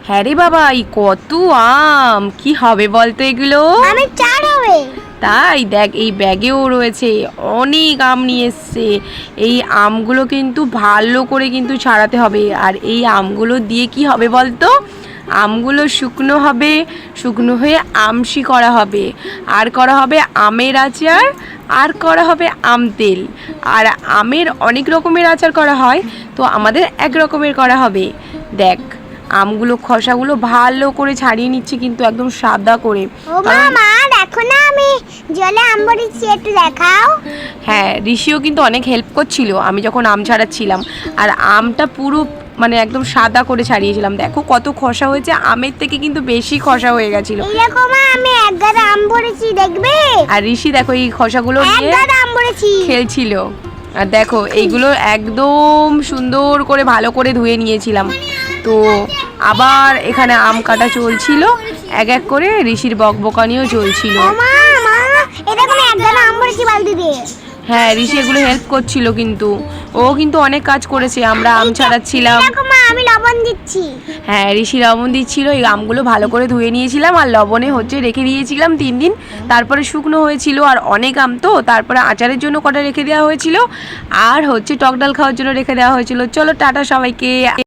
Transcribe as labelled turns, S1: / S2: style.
S1: হ্যাঁ রে বাবা, এই কত আম, কি হবে বলতো এগুলো?
S2: আমি 4 হবে।
S1: তাই দেখ, এই ব্যাগেও রয়েছে, অনেক আম নিয়ে এসছে। এই আমগুলো কিন্তু ভালো করে কিন্তু ছাড়াতে হবে। আর এই আমগুলো দিয়ে কি হবে বলতো? আমগুলো শুকনো হবে, শুকনো হয়ে আমশি করা হবে, আর করা হবে আমের আচার, আর করা হবে আম তেল। আর আমের অনেক রকমের আচার করা হয়, তো আমাদের এক রকমের করা হবে। দেখ, আমগুলো খোসাগুলো ভালো করে ছাড়িয়ে নিচ্ছে কিন্তু একদম সাদা করে।
S2: ও মামা দেখো না, আমি জলে আম ভরেছি, একটু দেখাও।
S1: হ্যাঁ, ঋষিও কিন্তু অনেক হেল্প করছিল আমি যখন আম ছাড়াচ্ছিলাম। আর আমটা পুরো মানে একদম সাদা করে ছাড়িয়েছিলাম। দেখো কত খসা হয়েছে, আমের থেকে কিন্তু বেশি খসা হয়ে গেছিল।
S2: এই দেখো মা, আমি 1 গাদা আম ভরেছি, দেখবে?
S1: আর ঋষি দেখো এই খসাগুলো
S2: 1
S1: নিয়ে
S2: গাদা আম ভরেছি।
S1: খেলছিল। আর দেখো এইগুলো একদম সুন্দর করে ভালো করে ধুয়ে নিয়েছিলাম। তো আবার এখানে আম কাটা চলছিল, এক এক করে ঋষির বকবকানিও চলছিল।
S2: ও মা, এই দেখো আমি 1 গাদা আম ভরেছি বালতি দিয়ে।
S1: হ্যাঁ, ঋষি এগুলো হেল্প করছিল, কিন্তু ও কিন্তু অনেক কাজ করেছে। আমরা আম ছাড়াচ্ছিলাম।
S2: দেখো মা, আমি লবণ দিচ্ছি।
S1: হ্যাঁ, ঋষি লবণ দিচ্ছিল। এই আমগুলো ভালো করে ধুয়ে নিয়েছিলাম আর লবণে রেখে দিয়েছিলাম 3 দিন। তারপরে শুকনো হয়েছিল, আর অনেক আম তো, তারপরে আচারের জন্য কটা রেখে দেওয়া হয়েছিল, আর টক ডাল খাওয়ার জন্য রেখে দেওয়া হয়েছিল। চলো টাটা সবাইকে।